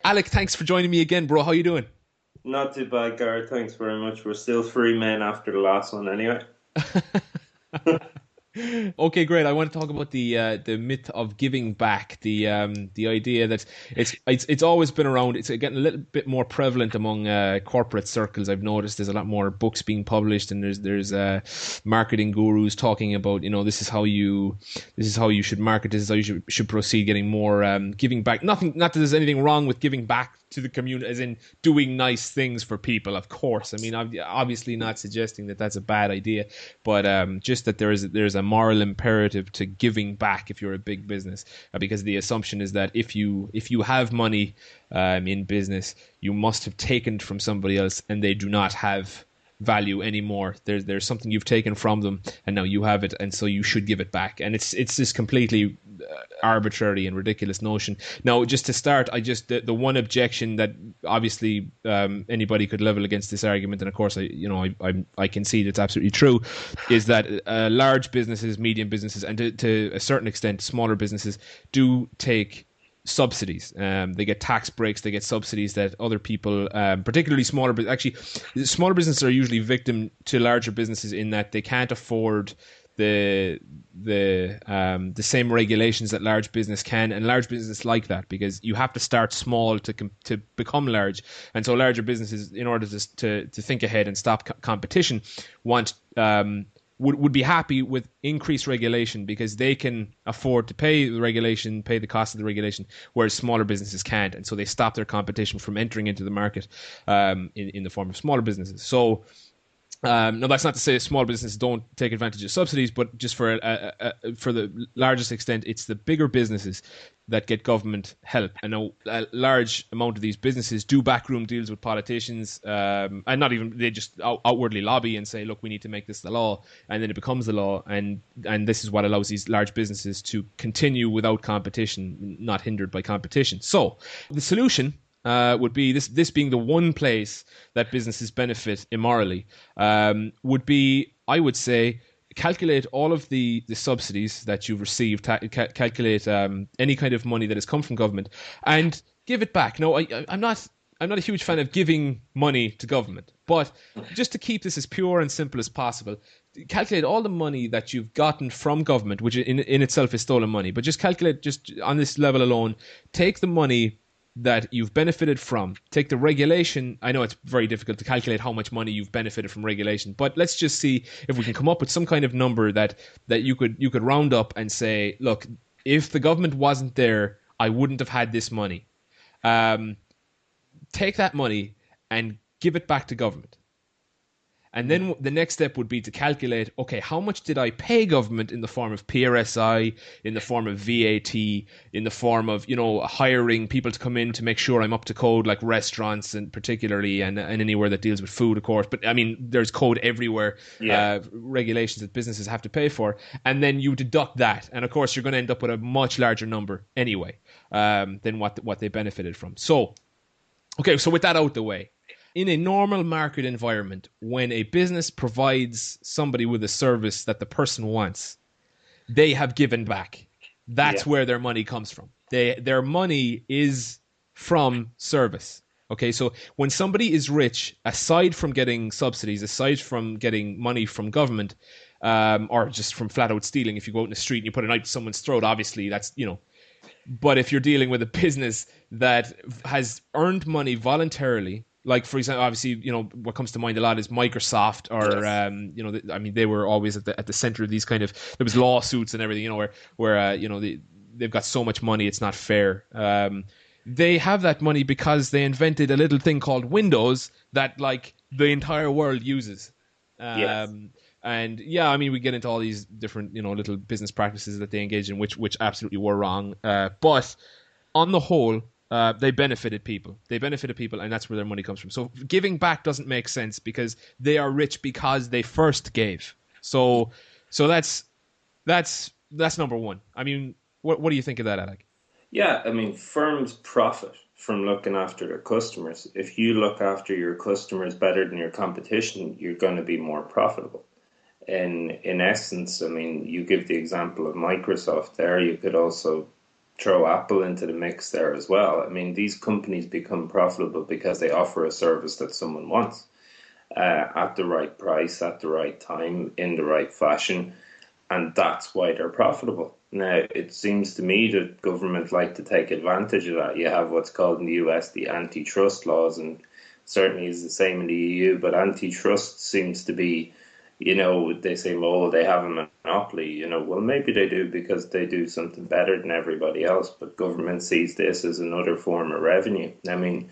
Alec, thanks for joining me again, bro. How you doing? Not too bad, Gareth. Thanks very much. We're still three men after the last one, anyway. Okay, great. I want to talk about the myth of giving back. The idea that it's always been around. It's getting a little bit more prevalent among corporate circles. I've noticed there's a lot more books being published, and there's marketing gurus talking about, this is how you should market. This is how you should proceed, getting more giving back. Nothing, not that there's anything wrong with giving back to the community, as in doing nice things for people. Of course, I mean, I'm obviously not suggesting that that's a bad idea, but just that there's a moral imperative to giving back if you're a big business, because the assumption is that if you have money in business, you must have taken it from somebody else, and they do not have value anymore. There's something you've taken from them, and now you have it, and so you should give it back. And it's this completely arbitrary and ridiculous notion. Now, just to start, the one objection that obviously anybody could level against this argument, and of course I concede it's absolutely true, is that large businesses, medium businesses, and to a certain extent smaller businesses do take subsidies. They get tax breaks, they get subsidies that other people, particularly smaller businesses are usually victim to larger businesses in that they can't afford the same regulations that large business can, and large business like that because you have to start small to become large. And so larger businesses, in order to think ahead and stop competition, want would be happy with increased regulation because they can afford to pay the regulation, pay the cost of the regulation, whereas smaller businesses can't. And so they stop their competition from entering into the market in the form of smaller businesses. So now, that's not to say small businesses don't take advantage of subsidies, but just for the largest extent, it's the bigger businesses that get government help. And a large amount of these businesses do backroom deals with politicians, and not even, they just outwardly lobby and say, look, we need to make this the law, and then it becomes the law, and this is what allows these large businesses to continue without competition, not hindered by competition. So the solution would be this being the one place that businesses benefit immorally, would be, I would say, calculate all of the subsidies that you've received, calculate any kind of money that has come from government, and give it back. No, I'm not a huge fan of giving money to government, but just to keep this as pure and simple as possible, calculate all the money that you've gotten from government, which in itself is stolen money, but just calculate, just on this level alone, take the money that you've benefited from, take the regulation. I know it's very difficult to calculate how much money you've benefited from regulation, but let's just see if we can come up with some kind of number that you could round up and say, look, if the government wasn't there, I wouldn't have had this money. Take that money and give it back to government. And then the next step would be to calculate, okay, how much did I pay government in the form of PRSI, in the form of VAT, in the form of, hiring people to come in to make sure I'm up to code, like restaurants and particularly, and anywhere that deals with food, of course. But I mean, there's code everywhere, regulations that businesses have to pay for. And then you deduct that. And of course, you're going to end up with a much larger number anyway, than what they benefited from. So, okay, so with that out the way, in a normal market environment, when a business provides somebody with a service that the person wants, they have given back. That's where their money comes from. Their money is from service. Okay, so when somebody is rich, aside from getting subsidies, aside from getting money from government, or just from flat out stealing, if you go out in the street and you put a knife to someone's throat, obviously that's, but if you're dealing with a business that has earned money voluntarily, like, for example, obviously, what comes to mind a lot is Microsoft, or, they were always at the center of these kind of, there was lawsuits and everything, where they've got so much money, it's not fair. They have that money because they invented a little thing called Windows that, like, the entire world uses. And we get into all these different, little business practices that they engage in, which absolutely were wrong. But on the whole, they benefited people. And that's where their money comes from. So giving back doesn't make sense because they are rich because they first gave. So that's number one. I mean, what do you think of that, Alec? Yeah, I mean, firms profit from looking after their customers. If you look after your customers better than your competition, you're going to be more profitable. In essence, I mean, you give the example of Microsoft there. You could also throw Apple into the mix there as well. I mean, these companies become profitable because they offer a service that someone wants at the right price, at the right time, in the right fashion, and that's why they're profitable. Now, it seems to me that government like to take advantage of that. You have what's called in the US the antitrust laws, and certainly is the same in the EU, but antitrust seems to be, they say, well, they have a monopoly. Well, maybe they do because they do something better than everybody else, but government sees this as another form of revenue. I mean,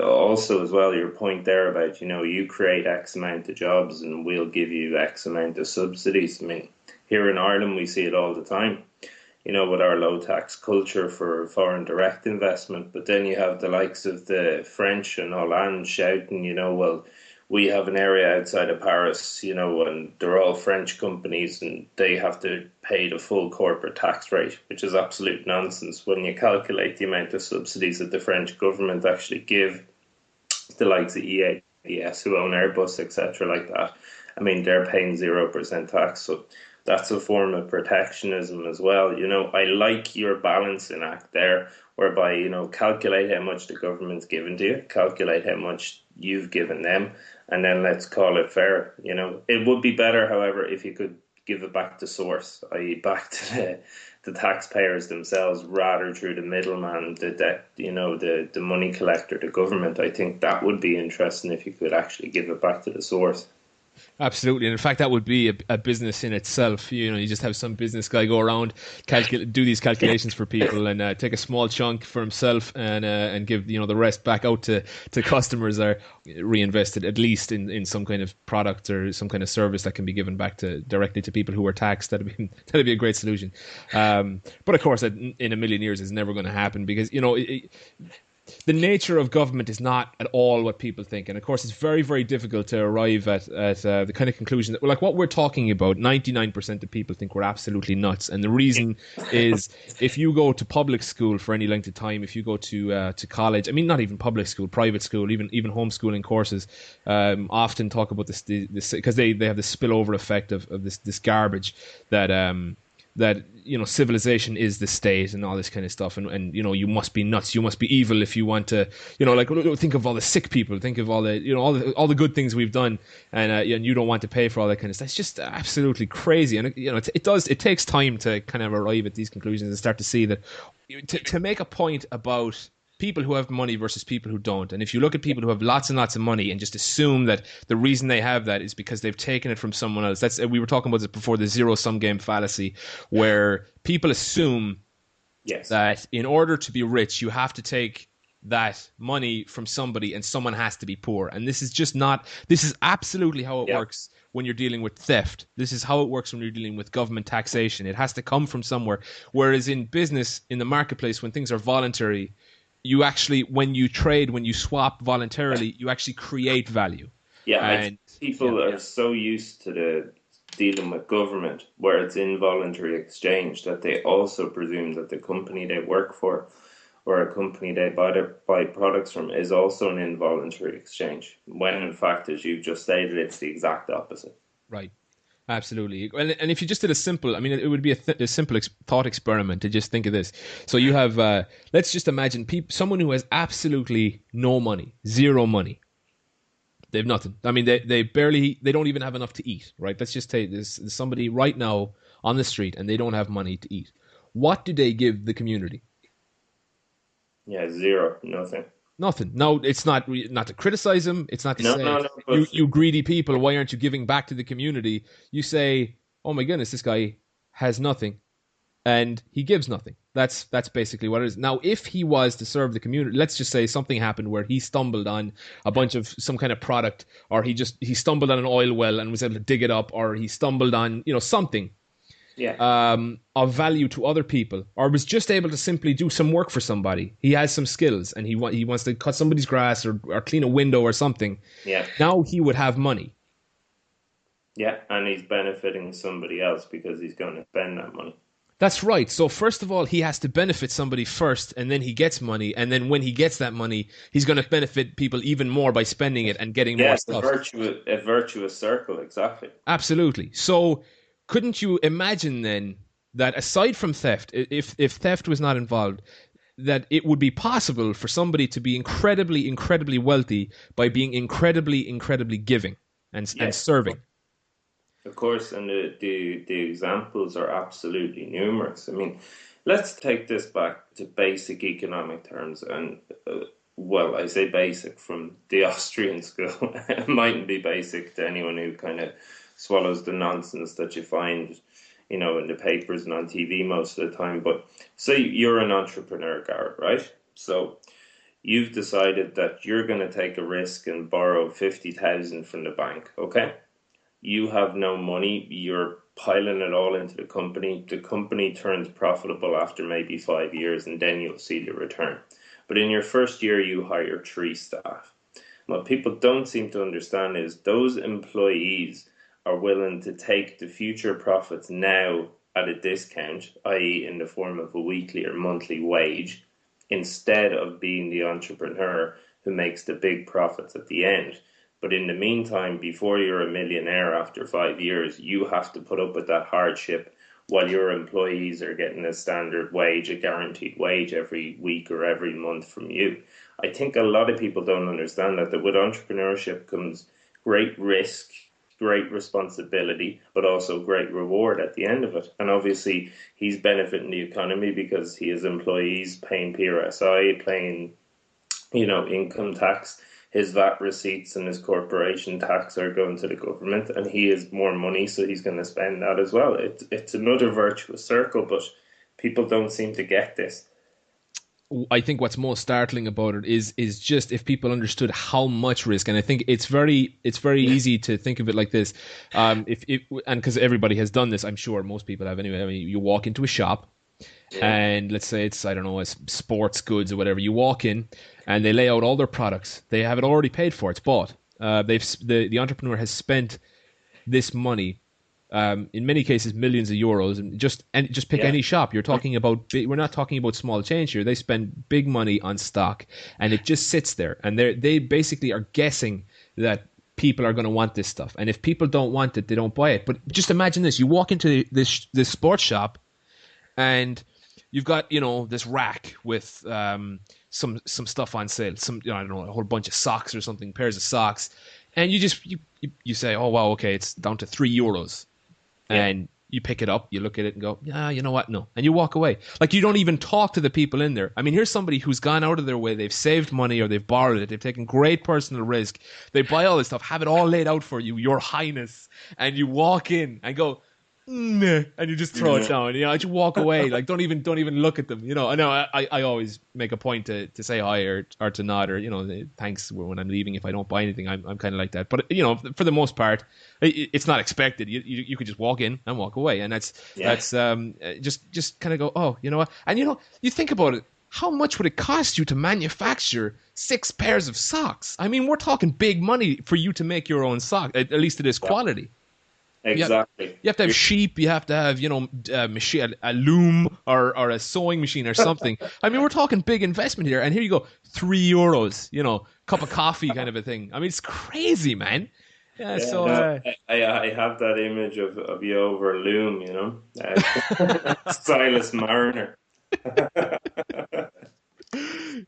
also as well, your point there about, you create X amount of jobs and we'll give you X amount of subsidies. I mean, here in Ireland, we see it all the time, with our low tax culture for foreign direct investment. But then you have the likes of the French and Hollande shouting, well, we have an area outside of Paris, and they're all French companies and they have to pay the full corporate tax rate, which is absolute nonsense when you calculate the amount of subsidies that the French government actually give the likes of EADS, who own Airbus, etc. like that. I mean, they're paying 0% tax. So that's a form of protectionism as well. I like your balancing act there, whereby, calculate how much the government's given to you, calculate how much you've given them, and then let's call it fair. It would be better, however, if you could give it back to source, i.e. back to the taxpayers themselves, rather through the middleman, the money collector, the government. I think that would be interesting if you could actually give it back to the source. Absolutely, and in fact, that would be a business in itself. You just have some business guy go around, do these calculations for people, and take a small chunk for himself, and give the rest back out to customers, or reinvested at least in some kind of product or some kind of service that can be given back directly to people who are taxed. That'd be a great solution. But of course, in a million years, it's never going to happen because the nature of government is not at all what people think. And of course, it's very, very difficult to arrive at the kind of conclusion that, like what we're talking about, 99% of people think we're absolutely nuts. And the reason is, if you go to public school for any length of time, if you go to college, I mean, not even public school, private school, even homeschooling courses, often talk about this because they have the spillover effect of this garbage that civilization is the state and all this kind of stuff, and you must be nuts, you must be evil if you want to, think of all the sick people, think of all the all the good things we've done, and you don't want to pay for all that kind of stuff. It's just absolutely crazy, and it takes time to kind of arrive at these conclusions and start to see that to make a point about people who have money versus people who don't. And if you look at people who have lots and lots of money and just assume that the reason they have that is because they've taken it from someone else, we were talking about this before, the zero-sum game fallacy, where people assume that in order to be rich, you have to take that money from somebody and someone has to be poor. And this is absolutely how it works when you're dealing with theft. This is how it works when you're dealing with government taxation. It has to come from somewhere. Whereas in business, in the marketplace, when things are voluntary, you actually, when you trade, when you swap voluntarily, you actually create value. Yeah, and people are so used to the dealing with government where it's involuntary exchange that they also presume that the company they work for or a company they buy products from is also an involuntary exchange, when in fact, as you've just stated, it's the exact opposite. Right. Absolutely. And if you just did it would be a simple thought experiment to just think of this. So you have, let's just imagine someone who has absolutely no money, zero money. They have nothing. I mean, they don't even have enough to eat, right? Let's just say there's somebody right now on the street and they don't have money to eat. What do they give the community? Yeah, zero, nothing. Nothing. No, it's not to criticize him. It's not to say, you greedy people, why aren't you giving back to the community? You say, oh my goodness, this guy has nothing and he gives nothing. That's basically what it is. Now, if he was to serve the community, let's just say something happened where he stumbled on a bunch of some kind of product, or he stumbled on an oil well and was able to dig it up, or he stumbled on, something. Of value to other people, or was just able to simply do some work for somebody. He has some skills and he wants to cut somebody's grass or clean a window or something. Yeah. Now he would have money. Yeah, and he's benefiting somebody else because he's going to spend that money. That's right. So first of all, he has to benefit somebody first, and then he gets money, and then when he gets that money, he's going to benefit people even more by spending it and getting more stuff. A virtuous circle, exactly. Absolutely. So couldn't you imagine then that aside from theft, if theft was not involved, that it would be possible for somebody to be incredibly, incredibly wealthy by being incredibly, incredibly giving and Yes, serving. of course, and the examples are absolutely numerous. I mean, let's take this back to basic economic terms, and well, I say basic from the Austrian school. It mightn't be basic to anyone who kind of swallows the nonsense that you find, you know, in the papers and on TV most of the time. But say you're an entrepreneur, Gareth, right? So you've decided that you're going to take a risk and borrow 50,000 from the bank, okay? You have no money, you're piling it all into the company turns profitable after maybe 5 years, and then you'll see the return. But in your first year, you hire 3 staff. What people don't seem to understand is those employees are willing to take the future profits now at a discount, i.e. in the form of a weekly or monthly wage, instead of being the entrepreneur who makes the big profits at the end. But in the meantime, before you're a millionaire after 5 years, you have to put up with that hardship while your employees are getting a standard wage, a guaranteed wage every week or every month from you. I think a lot of people don't understand that with entrepreneurship comes great risk, great responsibility, but also great reward at the end of it. And obviously, he's benefiting the economy because he has employees paying PRSI, paying, you know, income tax. His VAT receipts and his corporation tax are going to the government, and he has more money, so he's going to spend that as well. It's another virtuous circle, but people don't seem to get this. I think what's most startling about it is just if people understood how much risk, and I think it's very easy to think of it like this. If and because everybody has done this, I'm sure most people have anyway. I mean, you walk into a shop, and let's say it's, I don't know, it's sports goods or whatever. You walk in and they lay out all their products. They have it already paid for. It's bought. The entrepreneur has spent this money, in many cases millions of euros, and just pick any shop. You're talking about we're not talking about small change here. They spend big money on stock, and it just sits there. And they basically are guessing that people are going to want this stuff, and if people don't want it, they don't buy it. But just imagine this: you walk into this sports shop, and you've got, you know, this rack with some stuff on sale, some, you know, I don't know, a whole bunch of socks or something, pairs of socks, and you say, oh wow, okay, it's down to €3, and you pick it up, you look at it and go, yeah, you know what, no, and you walk away. Like, you don't even talk to the people in there. I mean, here's somebody who's gone out of their way, they've saved money or they've borrowed it, they've taken great personal risk, they buy all this stuff, have it all laid out for you, your highness, and you walk in and go, nah, and you just throw it down, you know, and you walk away. Like, don't even look at them, you know. I know I always make a point to say hi or to nod, or, you know, thanks when I'm leaving if I don't buy anything. I'm kind of like that, but, you know, for the most part, it's not expected. You could just walk in and walk away, and that's just kind of go, oh, you know what, and, you know, you think about it. How much would it cost you to manufacture 6 pairs of socks? I mean, we're talking big money for you to make your own sock, at least to this quality. Exactly. You have to have sheep. You have to have, you know, a loom or a sewing machine or something. I mean, we're talking big investment here. And here you go, €3, you know, cup of coffee kind of a thing. I mean, it's crazy, man. Yeah. So I have that image of you over a loom, you know, Silas Mariner.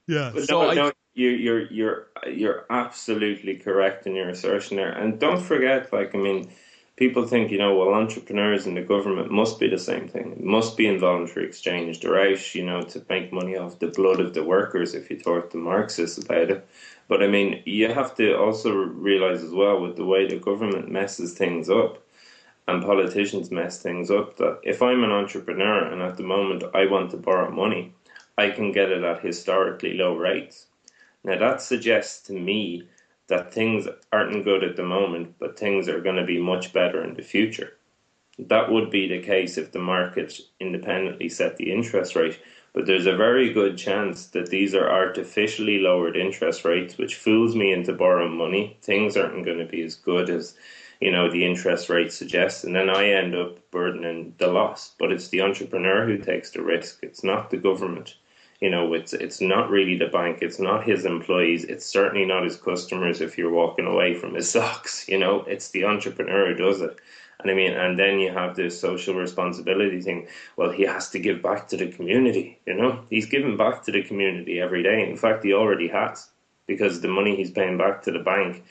Yeah. But so no, you're absolutely correct in your assertion there. And don't forget, like, I mean, people think, you know, well, entrepreneurs and the government must be the same thing. It must be involuntary exchange. They're out, you know, to make money off the blood of the workers, if you talk to Marxists about it. But, I mean, you have to also realize as well, with the way the government messes things up and politicians mess things up, that if I'm an entrepreneur and at the moment I want to borrow money, I can get it at historically low rates. Now, that suggests to me that things aren't good at the moment, but things are going to be much better in the future. That would be the case if the market independently set the interest rate. But there's a very good chance that these are artificially lowered interest rates, which fools me into borrowing money. Things aren't going to be as good as, you know, the interest rate suggests, and then I end up burdening the loss. But it's the entrepreneur who takes the risk. It's not the government. You know, it's not really the bank, it's not his employees, it's certainly not his customers if you're walking away from his socks, you know, it's the entrepreneur who does it. And I mean, and then you have this social responsibility thing. Well, he has to give back to the community, you know? He's giving back to the community every day. In fact, he already has, because the money he's paying back to the bank,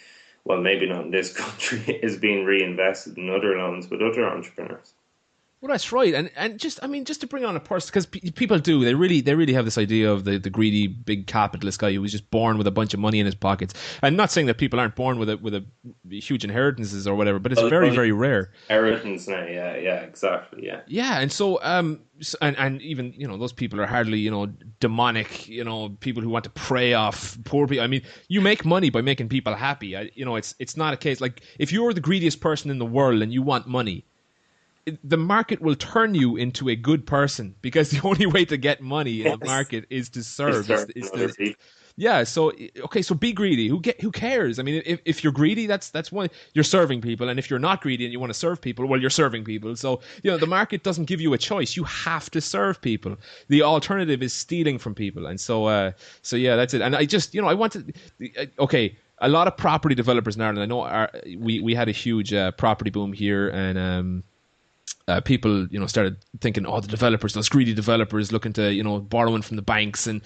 well, maybe not in this country, is being reinvested in other loans with other entrepreneurs. Well, that's right, and just I mean, just to bring on a person, because people do, they really have this idea of the greedy big capitalist guy who was just born with a bunch of money in his pockets. And not saying that people aren't born with a huge inheritances or whatever, but it's very rare. Inheritance now, yeah, exactly, yeah. Yeah, and so and even, you know, those people are hardly, you know, demonic, you know, people who want to prey off poor people. I mean, you make money by making people happy. You know, it's not a case like if you're the greediest person in the world and you want money, the market will turn you into a good person, because the only way to get money in the market is to serve. Yeah. So okay. So be greedy. Who cares? I mean, if you're greedy, that's one. You're serving people, and if you're not greedy and you want to serve people, well, you're serving people. So, you know, the market doesn't give you a choice. You have to serve people. The alternative is stealing from people, and so yeah, that's it. And I just, you know, I wanted. Okay. A lot of property developers in Ireland. I know we had a huge property boom here, and people, you know, started thinking, oh, the developers, those greedy developers looking to, you know, borrowing from the banks, and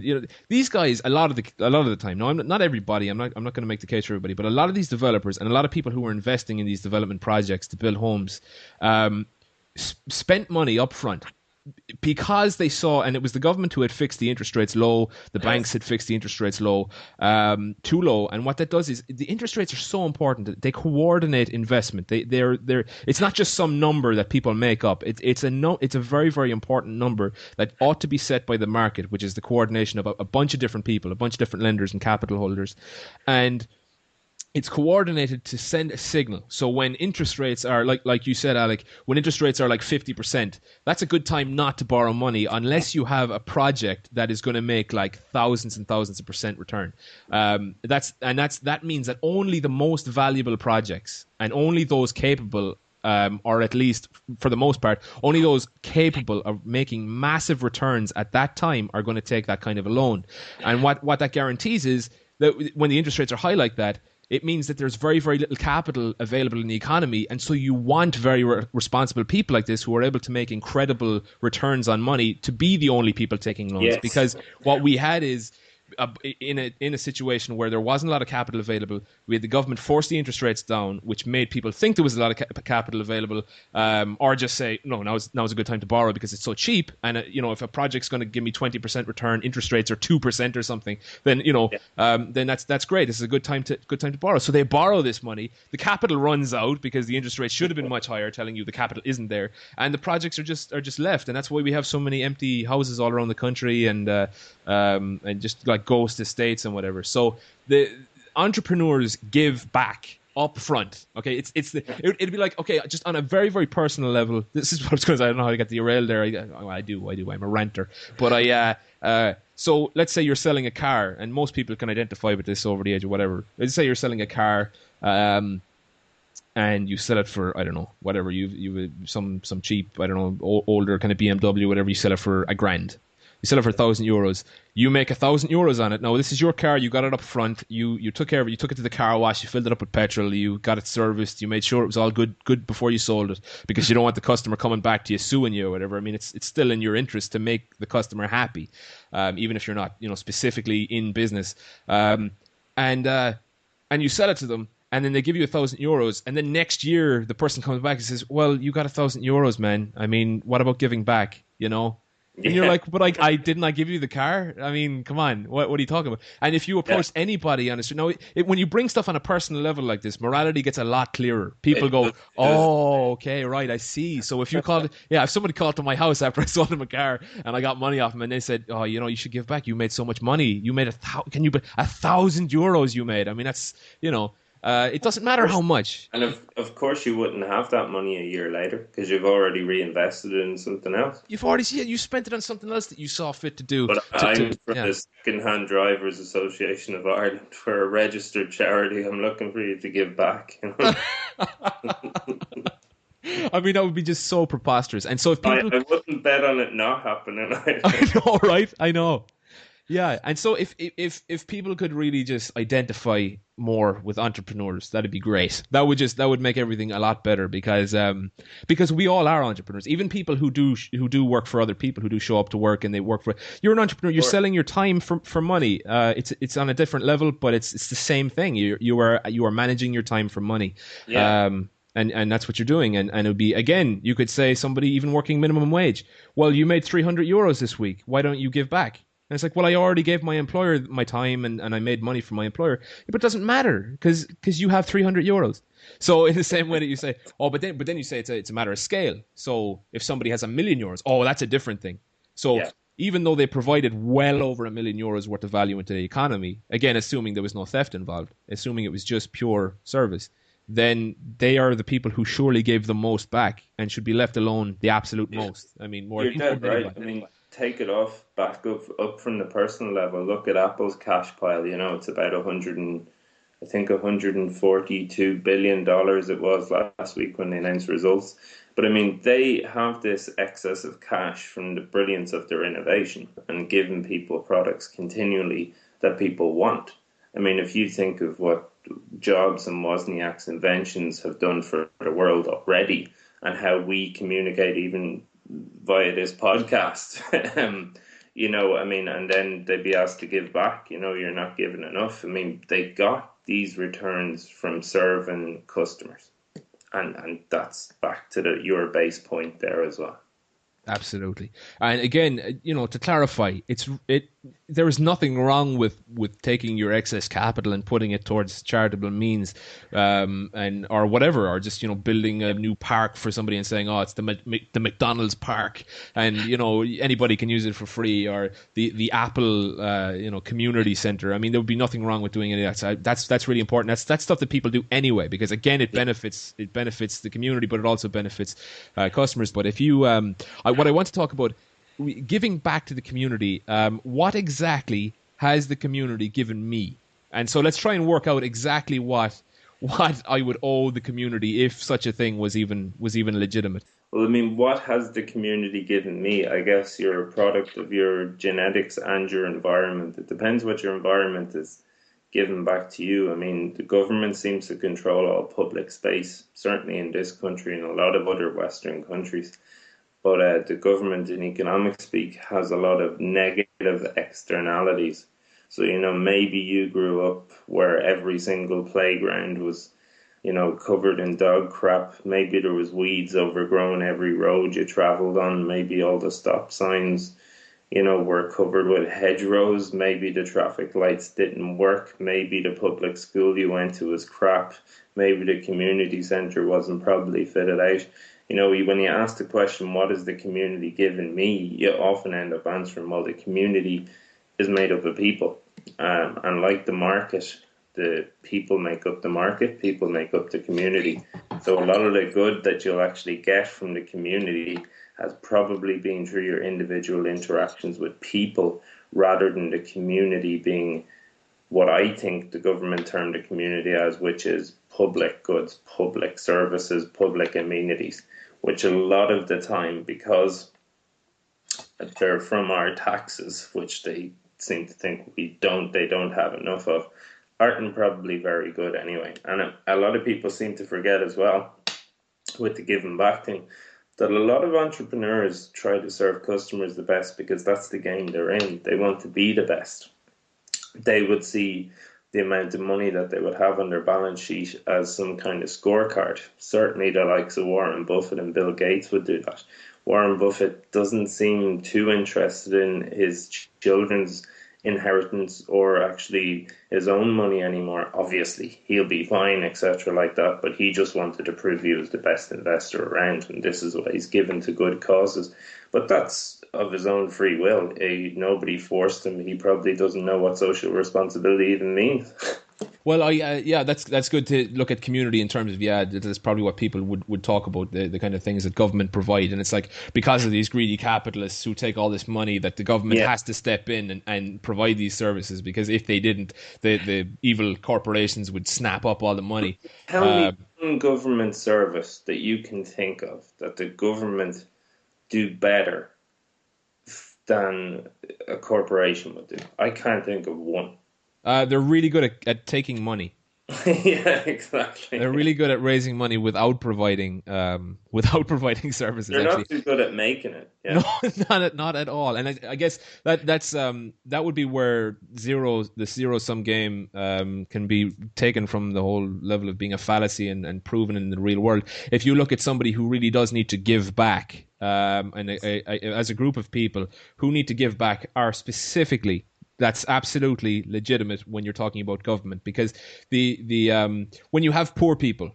you know, these guys, a lot of the time. No, not everybody. I'm not going to make the case for everybody, but a lot of these developers and a lot of people who are investing in these development projects to build homes, spent money up front, because they saw, and it was the government who had fixed the interest rates low, the banks had fixed the interest rates low, too low. And what that does is the interest rates are so important that they coordinate investment. They're it's not just some number that people make up. It's a very, very important number that ought to be set by the market, which is the coordination of a bunch of different people, a bunch of different lenders and capital holders. And it's coordinated to send a signal. So when interest rates are like you said, Alec, when interest rates are like 50%, that's a good time not to borrow money unless you have a project that is going to make like thousands and thousands of percent return. That means that only the most valuable projects and only those capable, or at least for the most part, only those capable of making massive returns at that time are going to take that kind of a loan. And what that guarantees is that when the interest rates are high like that, it means that there's very, very little capital available in the economy. And so you want very responsible people like this who are able to make incredible returns on money to be the only people taking loans. Yes. Because what we had is, in a situation where there wasn't a lot of capital available, we had the government force the interest rates down, which made people think there was a lot of capital available, or just say, no, now's a good time to borrow because it's so cheap. And you know, if a project's going to give me 20% return, interest rates are 2% or something, then you know, then that's great. This is a good time to borrow. So they borrow this money. The capital runs out because the interest rate should have been much higher, telling you the capital isn't there, and the projects are just left. And that's why we have so many empty houses all around the country, and just like ghost estates and whatever. So the entrepreneurs give back up front. Okay, it'd be like, okay, just on a very, very personal level. This is what I was going to say. I don't know how I got derailed there. I do. I'm a ranter. But so let's say you're selling a car, and most people can identify with this over the age of whatever. Let's say you're selling a car, and you sell it for, I don't know, whatever, you some cheap, I don't know, older kind of BMW, whatever, you sell it for $1,000. You sell it for €1,000. You make €1,000 on it. Now, this is your car. You got it up front. You took care of it. You took it to the car wash. You filled it up with petrol. You got it serviced. You made sure it was all good before you sold it, because you don't want the customer coming back to you, suing you or whatever. I mean, it's still in your interest to make the customer happy, even if you're not, you know, specifically in business. And you sell it to them, and then they give you €1,000, and then next year the person comes back and says, "Well, you got €1,000, man. I mean, what about giving back? You know." And you're like, but I didn't I give you the car? I mean, come on, what are you talking about? And if you approach anybody on the street, now, when you bring stuff on a personal level like this, morality gets a lot clearer. People go, oh, okay, right, I see. So if you called, if somebody called to my house after I sold them a car and I got money off them, and they said, oh, you know, you should give back. You made so much money. You made €1,000 you made. I mean, that's, you know. It doesn't matter how much. And of course you wouldn't have that money a year later because you've already reinvested it in something else. You spent it on something else that you saw fit to do. But I'm from the Second-Hand Drivers Association of Ireland. We're a registered charity. I'm looking for you to give back. You know? I mean, that would be just so preposterous. And so if people... I wouldn't bet on it not happening. I know, right? I know. Yeah, and so if people could really just identify more with entrepreneurs, that'd be great. That would make everything a lot better because we all are entrepreneurs. Even people who do work for other people, who do show up to work and they work for, you're an entrepreneur. You're Or selling your time for money. It's on a different level, but it's the same thing. You are managing your time for money. yeah, And that's what you're doing. And it would be, again, you could say somebody even working minimum wage. Well, you made €300 this week. Why don't you give back? And it's like, well, I already gave my employer my time and I made money from my employer. Yeah, but it doesn't matter because you have €300. So in the same way that you say, oh, but then you say it's a matter of scale. So if somebody has €1,000,000, oh, that's a different thing. So yeah. even though they provided well over €1,000,000 worth of value into the economy, again, assuming there was no theft involved, assuming it was just pure service, then they are the people who surely gave the most back and should be left alone the absolute most. I mean, more You're more dead than right. anybody. I mean, take it off back up from the personal level. Look at Apple's cash pile. You know, it's about 100 and I think $142 billion it was last week when they announced results. But I mean, they have this excess of cash from the brilliance of their innovation and giving people products continually that people want. I mean, if you think of what Jobs and Wozniak's inventions have done for the world already and how we communicate even via this podcast, I mean, and then they'd be asked to give back, you're not giving enough. I mean, they got these returns from serving customers. And that's back to your base point there as well. Absolutely. And again, to clarify, there is nothing wrong with taking your excess capital and putting it towards charitable means, and or whatever, or just building a new park for somebody and saying, oh, it's the McDonald's park, and anybody can use it for free, or the Apple community center. I mean, there would be nothing wrong with doing any of that. So that's really important. That's stuff that people do anyway, because again, it benefits the community, but it also benefits customers. But if you what I want to talk about, giving back to the community. What exactly has the community given me? And so let's try and work out exactly what I would owe the community if such a thing was even legitimate. Well, I mean, what has the community given me? I guess you're a product of your genetics and your environment. It depends what your environment is given back to you. I mean, the government seems to control all public space, certainly in this country and a lot of other Western countries. But the government in economic speak has a lot of negative externalities. So, maybe you grew up where every single playground was, covered in dog crap. Maybe there was weeds overgrown every road you travelled on. Maybe all the stop signs, were covered with hedgerows. Maybe the traffic lights didn't work. Maybe the public school you went to was crap. Maybe the community centre wasn't properly fitted out. When you ask the question, what is the community giving me? You often end up answering, well, the community is made up of people. And like the market, the people make up the market, people make up the community. So a lot of the good that you'll actually get from the community has probably been through your individual interactions with people rather than the community being what I think the government termed the community as, which is public goods, public services, public amenities, which a lot of the time, because they're from our taxes, which they seem to think they don't have enough of, aren't probably very good anyway. And a lot of people seem to forget as well, with the giving back thing, that a lot of entrepreneurs try to serve customers the best because that's the game they're in. They want to be the best. They would see the amount of money that they would have on their balance sheet as some kind of scorecard. Certainly the likes of Warren Buffett and Bill Gates would do that. Warren Buffett doesn't seem too interested in his children's inheritance or actually his own money anymore. Obviously, he'll be fine, etc. like that, but he just wanted to prove he was the best investor around, and this is what he's given to good causes. But that's of his own free will. Nobody forced him. He probably doesn't know what social responsibility even means. Well, that's good to look at community in terms of, that's probably what people would talk about, the kind of things that government provide. And it's like, because of these greedy capitalists who take all this money, that the government has to step in and provide these services, because if they didn't, the evil corporations would snap up all the money. Tell me one government service that you can think of that the government do better than a corporation would do. I can't think of one. They're really good at taking money. Yeah, exactly. They're really good at raising money without providing services. They're Actually, not too good at making it. no, Yeah. not at all. And I guess that would be where the zero sum game can be taken from the whole level of being a fallacy and proven in the real world. If you look at somebody who really does need to give back, as a group of people who need to give back are specifically. That's absolutely legitimate when you're talking about government, because when you have poor people,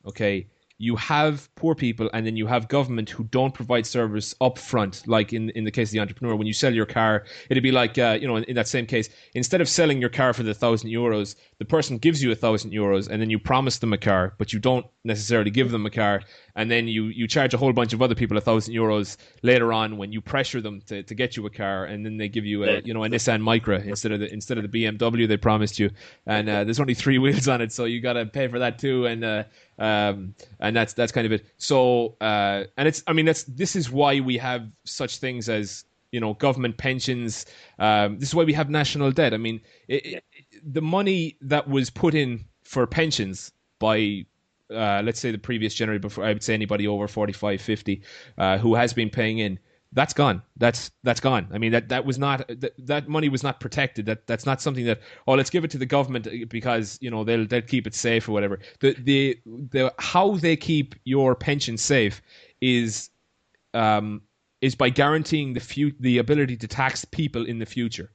okay, you have poor people and then you have government who don't provide service up front. Like in the case of the entrepreneur, when you sell your car, it'd be like, in that same case, instead of selling your car for the €1,000, the person gives you €1,000 and then you promise them a car, but you don't necessarily give them a car. And then you charge a whole bunch of other people €1,000 later on when you pressure them to get you a car, and then they give you a Nissan Micra instead of the BMW they promised you, and there's only 3 wheels on it, so you got to pay for that too, and that's kind of it. So this is why we have such things as government pensions. This is why we have national debt. I mean, the money that was put in for pensions by let's say the previous generation, before I would say anybody over 45, 50, who has been paying in, that's gone. That's gone. I mean, that was not that money was not protected. That's not something that, let's give it to the government because they'll keep it safe or whatever. The how they keep your pension safe is by guaranteeing the ability to tax people in the future.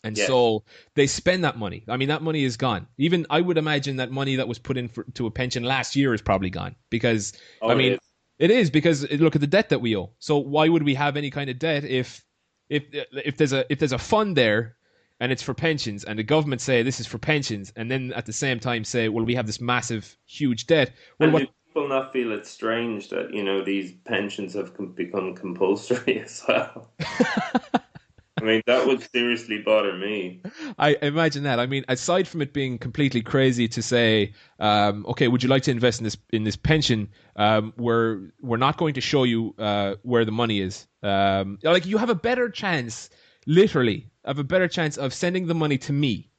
And so they spend that money. I mean, that money is gone. Even I would imagine that money that was put in to a pension last year is probably gone because it is because look at the debt that we owe. So why would we have any kind of debt if there's a fund there and it's for pensions, and the government say this is for pensions, and then at the same time say, well, we have this massive, huge debt. Well, do people not feel it's strange that these pensions have become compulsory as well? I mean, that would seriously bother me. I imagine that. I mean, aside from it being completely crazy to say, okay, would you like to invest in this pension? We're not going to show you where the money is. Like you have a better chance, literally, of sending the money to me.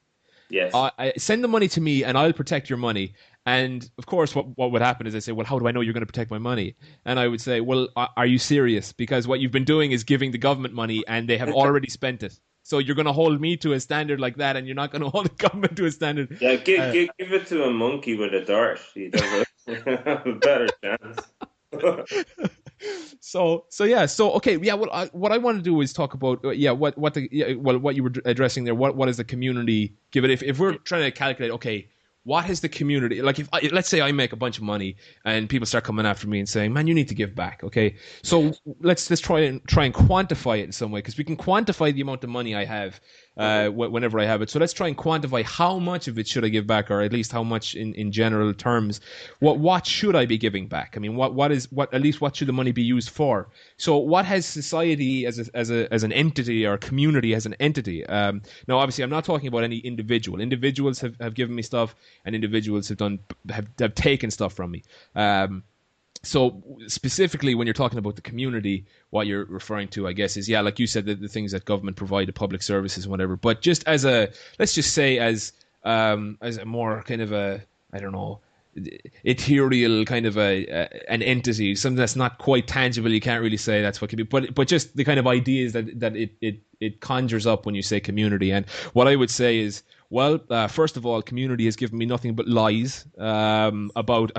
Yes. Send the money to me, and I'll protect your money. And of course, what would happen is they say, well, how do I know you're going to protect my money? And I would say, well, are you serious? Because what you've been doing is giving the government money and they have already spent it. So you're going to hold me to a standard like that, and you're not going to hold the government to a standard. Yeah, give it to a monkey with a dart. He does have a better chance. So okay, yeah. What I want to do is talk about what you were addressing there. What is the community give it? If we're trying to calculate, okay, what is the community like? Let's say I make a bunch of money and people start coming after me and saying, "Man, you need to give back." Okay, so let's try and quantify it in some way, because we can quantify the amount of money I have whenever I have it. So let's try and quantify how much of it should I give back, or at least how much in general terms. What should I be giving back? I mean, what should the money be used for? So what has society as an entity, or community as an entity? Now, obviously, I'm not talking about any individual. Individuals have given me stuff, and individuals have taken stuff from me. So specifically, when you're talking about the community, what you're referring to, I guess, is, like you said, the things that government provide, the public services and whatever. But just as let's just say as a more kind of a, I don't know, ethereal kind of an entity, something that's not quite tangible. You can't really say that's what can be, but just the kind of ideas that it conjures up when you say community. And what I would say is, well, first of all, community has given me nothing but lies about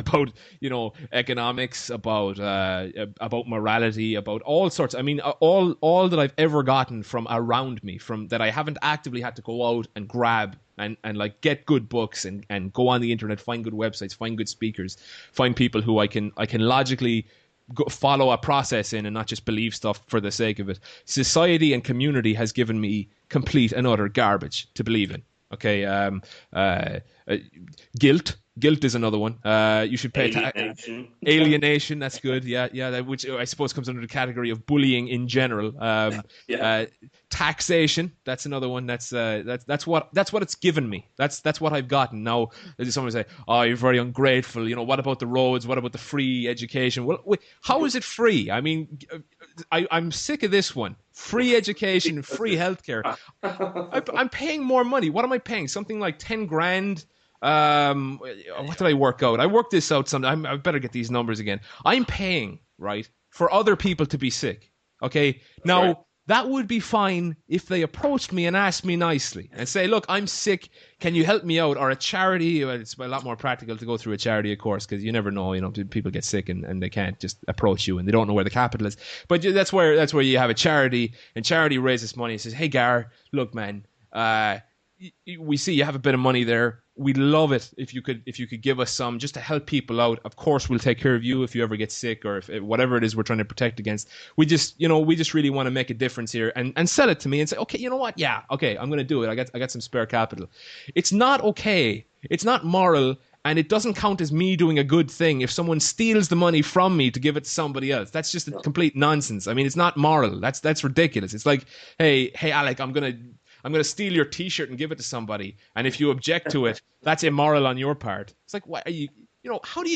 economics, about morality, about all sorts. I mean, all that I've ever gotten from around me, from that I haven't actively had to go out and grab and like get good books and go on the internet, find good websites, find good speakers, find people who I can logically follow a process in and not just believe stuff for the sake of it. Society and community has given me complete and utter garbage to believe in. Okay, guilt, Guilt is another one. You should pay Alienation. alienation. That's good. Yeah. Which I suppose comes under the category of bullying in general. Taxation. That's another one. That's what it's given me. That's what I've gotten. Now, someone say, "Oh, you're very ungrateful." What about the roads? What about the free education? Well, wait, how is it free? I mean, I'm sick of this one. Free education, free healthcare. I'm paying more money. What am I paying? Something like 10 grand. What did I work out? I worked this out sometime. I better get these numbers again. I'm paying, right, for other people to be sick. Okay. Now, right. That would be fine if they approached me and asked me nicely and say, look, I'm sick. Can you help me out? Or a charity. Well, it's a lot more practical to go through a charity, of course, because you never know, people get sick and they can't just approach you and they don't know where the capital is. But that's where you have a charity, and charity raises money and says, hey, Gar, look, man, we see you have a bit of money there. We'd love it if you could give us some just to help people out. Of course, we'll take care of you if you ever get sick or if whatever it is we're trying to protect against. We just really want to make a difference here and sell it to me and say, okay, you know what? Yeah, okay, I'm going to do it. I got some spare capital. It's not okay. It's not moral. And it doesn't count as me doing a good thing if someone steals the money from me to give it to somebody else. That's just complete nonsense. I mean, it's not moral. That's ridiculous. It's like, hey, Alec, I'm going to steal your T-shirt and give it to somebody, and if you object to it, that's immoral on your part. It's like, what are you? How do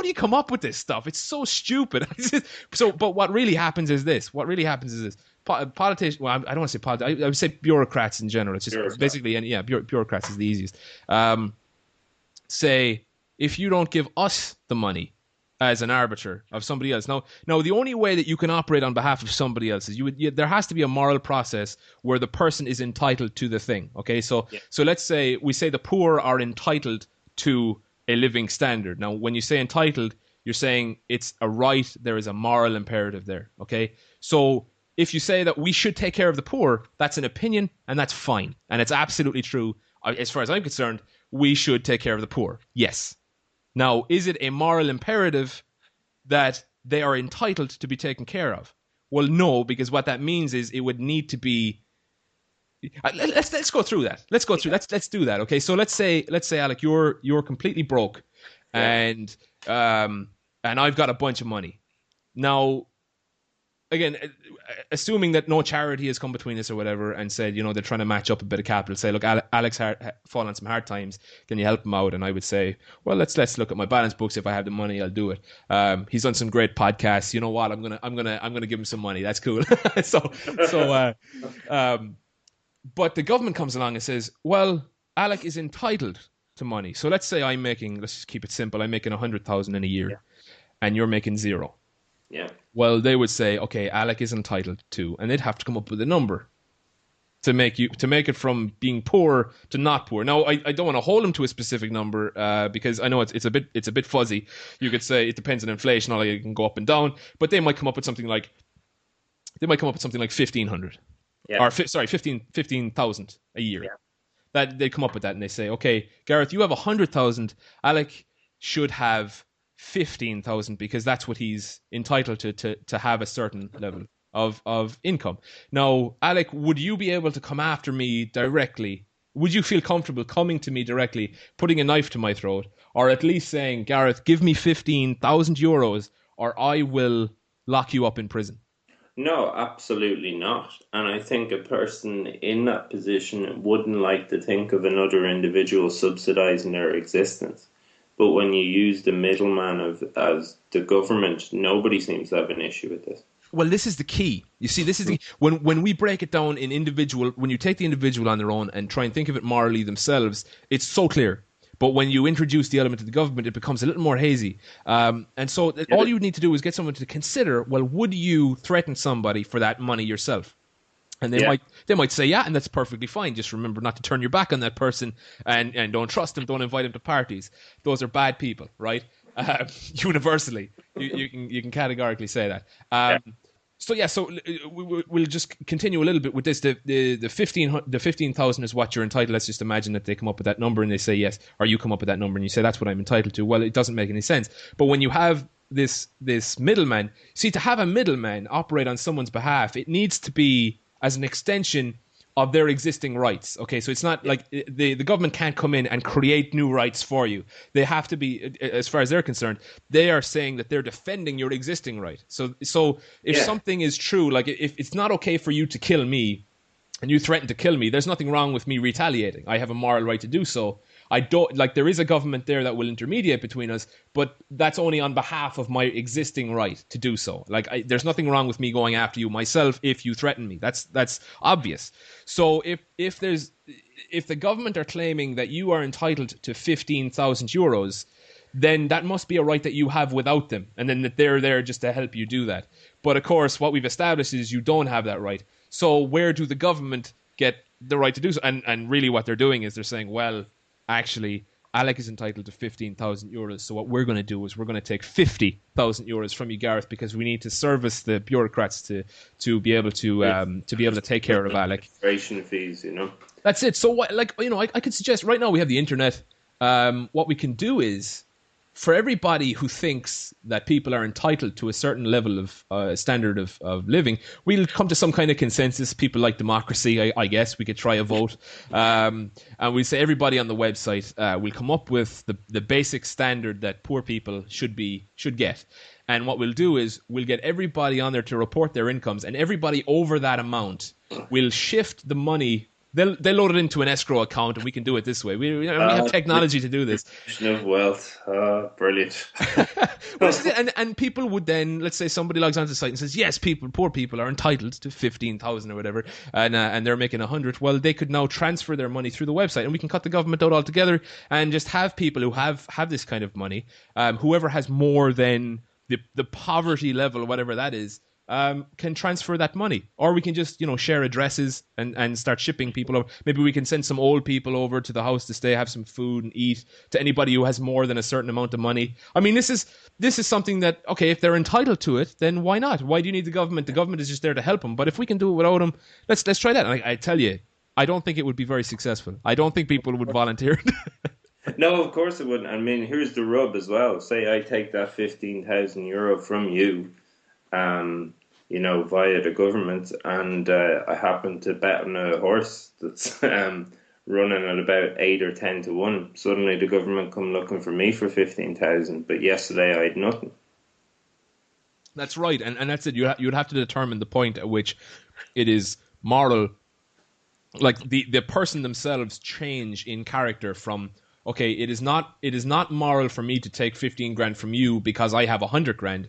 you come up with this stuff? It's so stupid. But what really happens is this. Politicians. Well, I don't want to say politicians. I would say bureaucrats in general. It's just basically, and bureaucrats is the easiest. Say, if you don't give us the money as an arbiter of somebody else. Now, the only way that you can operate on behalf of somebody else is there has to be a moral process where the person is entitled to the thing. Okay, so let's say we say the poor are entitled to a living standard. Now, when you say entitled, you're saying it's a right. There is a moral imperative there. Okay, so if you say that we should take care of the poor, that's an opinion, and that's fine, and it's absolutely true. As far as I'm concerned, we should take care of the poor. Yes. Now, is it a moral imperative that they are entitled to be taken care of? Well, no, because what that means is it would need to be. Let's go through that. Let's do that. Okay, so let's say Alec, you're completely broke, and I've got a bunch of money. Now, again, assuming that no charity has come between us or whatever and said, they're trying to match up a bit of capital, say, look, Alex fallen on some hard times, can you help him out? And I would say, well, let's look at my balance books. If I have the money, I'll do it. He's done some great podcasts. You know what? I'm gonna give him some money. That's cool. But the government comes along and says, well, Alec is entitled to money. So let's say let's just keep it simple. I'm making 100,000 in a year, and you're making 0. Yeah. Well, they would say, okay, Alec is entitled to, and they'd have to come up with a number to make it from being poor to not poor. Now, I don't want to hold him to a specific number because I know it's a bit fuzzy. You could say it depends on inflation. All it can go up and down, but they might come up with something like 1,500, or 15,000 a year. Yeah. That they come up with that, and they say, okay, Gareth, you have 100,000. Alec should have 15,000 because that's what he's entitled to have a certain level of income. Now, Alec, would you be able to come after me directly? Would you feel comfortable coming to me directly, putting a knife to my throat, or at least saying, Gareth, give me 15,000 euros or I will lock you up in prison? No, absolutely not. And I think a person in that position wouldn't like to think of another individual subsidizing their existence. But when you use the middleman as the government, nobody seems to have an issue with this. Well, this is the key. You see, this is the when we break it down in individual, when you take the individual on their own and try and think of it morally themselves, it's so clear. But when you introduce the element of the government, it becomes a little more hazy. And so all you need to do is get someone to consider, well, would you threaten somebody for that money yourself? And they might say, yeah, and that's perfectly fine. Just remember not to turn your back on that person and don't trust them. Don't invite them to parties. Those are bad people, right? Universally, you can categorically say that. So we'll just continue a little bit with this. The 15,000 is what you're entitled. Let's just imagine that they come up with that number and they say yes, or you come up with that number and you say that's what I'm entitled to. Well, it doesn't make any sense. But when you have this middleman, see, to have a middleman operate on someone's behalf, it needs to be as an extension of their existing rights. Okay, so it's not like the government can't come in and create new rights for you. They have to be, as far as they're concerned, they are saying that they're defending your existing right. So if something is true, like if it's not okay for you to kill me and you threaten to kill me, there's nothing wrong with me retaliating. I have a moral right to do so. I don't, like, there is a government there that will intermediate between us, but that's only on behalf of my existing right to do so. Like, there's nothing wrong with me going after you myself if you threaten me. That's obvious. So if the government are claiming that you are entitled to 15,000 euros, then that must be a right that you have without them, and then that they're there just to help you do that. But of course, what we've established is you don't have that right. So where do the government get the right to do so? And really what they're doing is they're saying, well, actually, Alec is entitled to 15,000 euros. So what we're going to do is we're going to take 50,000 euros from you, Gareth, because we need to service the bureaucrats to be able to take care of Alec. Registration fees, That's it. So what, I could suggest right now we have the internet. What we can do is, for everybody who thinks that people are entitled to a certain level of standard of living, we'll come to some kind of consensus. People like democracy, I guess. We could try a vote. And we'll say everybody on the website will come up with the basic standard that poor people should get. And what we'll do is we'll get everybody on there to report their incomes, and everybody over that amount will shift the money. They'll load it into an escrow account, and we can do it this way. We have technology to do this. Of wealth, brilliant. and people would then, let's say somebody logs onto the site and says, yes, poor people are entitled to 15,000 or whatever, and they're making 100. Well, they could now transfer their money through the website, and we can cut the government out altogether and just have people who have this kind of money, whoever has more than the poverty level, whatever that is, can transfer that money. Or we can just, share addresses and start shipping people over. Maybe we can send some old people over to the house to stay, have some food and eat, to anybody who has more than a certain amount of money. I mean, this is something that, okay, if they're entitled to it, then why not? Why do you need the government? The government is just there to help them. But if we can do it without them, let's try that. And I tell you, I don't think it would be very successful. I don't think people would volunteer. No, of course it wouldn't. I mean, here's the rub as well. Say I take that 15,000 euro from you, via the government, and I happen to bet on a horse that's running at about 8 or 10 to 1. Suddenly the government come looking for me for 15,000, but yesterday I had nothing. That's right, and that's it. You'd have to determine the point at which it is moral, like the person themselves change in character from, okay, it is not moral for me to take 15 grand from you because I have 100 grand.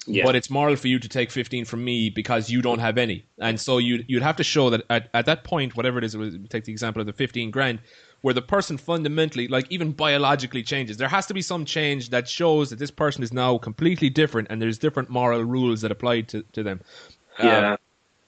Yeah. But it's moral for you to take 15 from me because you don't have any. And so you'd have to show that at that point, whatever it is, take the example of the 15 grand, where the person fundamentally, like even biologically changes. There has to be some change that shows that this person is now completely different and there's different moral rules that apply to them. Yeah.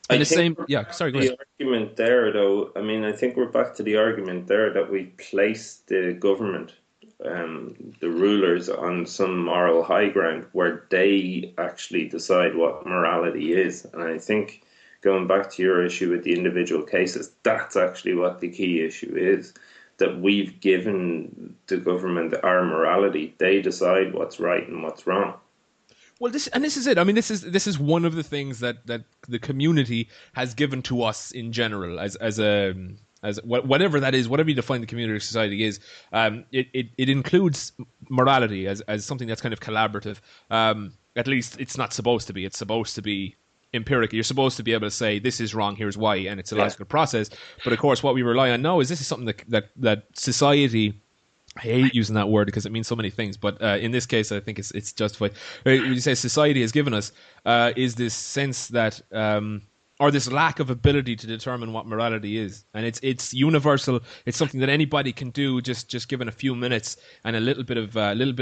Go ahead. The argument there, though, I mean, I think we're back to the argument there that we place the government, the rulers, on some moral high ground where they actually decide what morality is. And I think, going back to your issue with the individual cases, that's actually what the key issue is, that we've given the government our morality. They decide what's right and what's wrong. Well, this is it. I mean, this is one of the things that the community has given to us in general as whatever that is, whatever you define the community or society is. It includes morality as something that's kind of collaborative. At least it's not supposed to be. It's supposed to be empirical. You're supposed to be able to say this is wrong, here's why, and it's a logical process. But of course, what we rely on now is this is something that society. I hate using that word because it means so many things, but in this case, I think it's justified. When you say society has given us, is this sense that, or this lack of ability to determine what morality is, and it's universal. It's something that anybody can do, just given a few minutes and a little bit of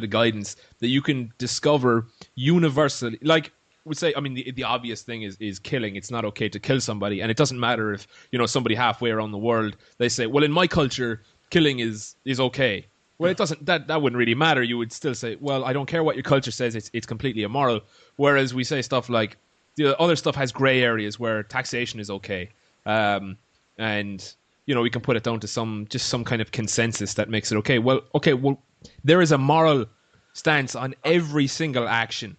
guidance, that you can discover universally. Like we say, I mean, the obvious thing is killing. It's not okay to kill somebody, and it doesn't matter if somebody halfway around the world they say, well, in my culture, killing is okay. Well, it doesn't. That wouldn't really matter. You would still say, well, I don't care what your culture says. It's completely immoral. Whereas we say stuff like the other stuff has gray areas where taxation is okay, and we can put it down to some kind of consensus that makes it okay. Well, there is a moral stance on every single action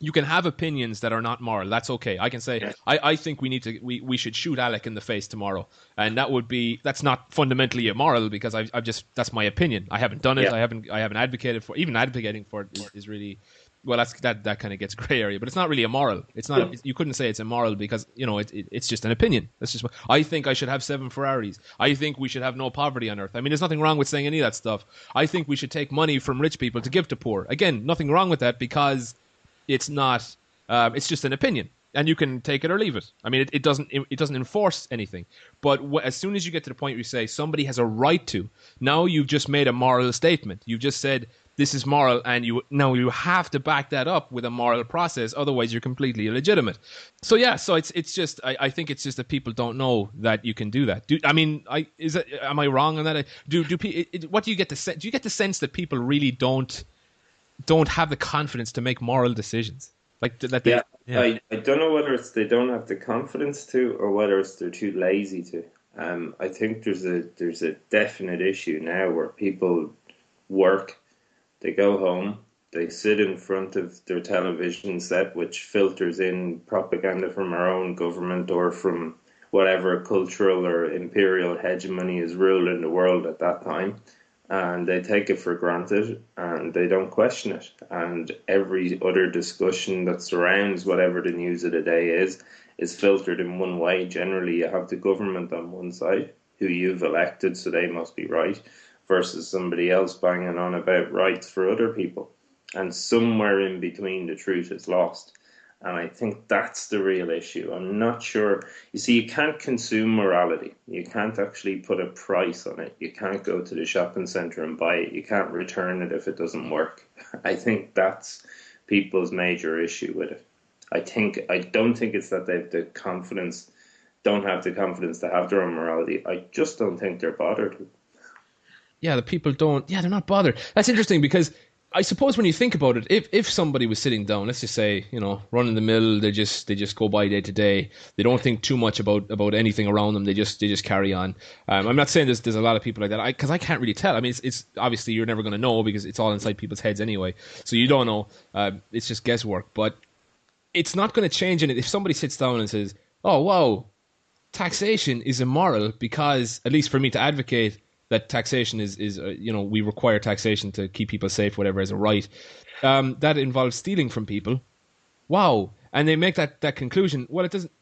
You can have opinions that are not moral. That's okay. I can say, Yeah. I think we should shoot Alec in the face tomorrow, and that's not fundamentally immoral because I've just, that's my opinion. I haven't done it. Yeah. I haven't advocated for, even advocating for it is really, well, that kind of gets gray area, but it's not really immoral. It's not. You couldn't say it's immoral because it's just an opinion. That's just. I think I should have 7 Ferraris. I think we should have no poverty on earth. I mean, there's nothing wrong with saying any of that stuff. I think we should take money from rich people to give to poor. Again, nothing wrong with that because it's not. It's just an opinion, and you can take it or leave it. I mean, it doesn't enforce anything. But as soon as you get to the point where you say somebody has a right to, now you've just made a moral statement. You've just said this is moral, and you have to back that up with a moral process. Otherwise, you're completely illegitimate. So yeah, so it's just I think it's just that people don't know that you can do that. Am I wrong on that? What do you get the do you get the sense that people really don't have the confidence to make moral decisions? Like that they, I don't know whether it's they don't have the confidence to, or whether it's they're too lazy to. I think there's a definite issue now where people work, they go home, they sit in front of their television set, which filters in propaganda from our own government or from whatever cultural or imperial hegemony is ruling the world at that time. And they take it for granted and they don't question it. And every other discussion that surrounds whatever the news of the day is filtered in one way. Generally, you have the government on one side, who you've elected, so they must be right, versus somebody else banging on about rights for other people. And somewhere in between, the truth is lost. And I think that's the real issue. I'm not sure. You see, you can't consume morality. You can't actually put a price on it. You can't go to the shopping centre and buy it. You can't return it if it doesn't work. I think that's people's major issue with it. I don't think it's that they've the confidence, don't have the confidence to have their own morality. I just don't think they're bothered. Yeah, the people don't. Yeah, they're not bothered. That's interesting because I suppose when you think about it, if somebody was sitting down, let's just say, run the mill, they just go by day to day. They don't think too much about anything around them. They just carry on. I'm not saying there's a lot of people like that because I can't really tell. I mean, it's obviously you're never going to know because it's all inside people's heads anyway. So you don't know. It's just guesswork. But it's not going to change anything if somebody sits down and says, "Oh, wow, taxation is immoral," because at least for me to advocate that taxation is we require taxation to keep people safe, whatever, as a right. That involves stealing from people. Wow. And they make that conclusion. Well, it doesn't,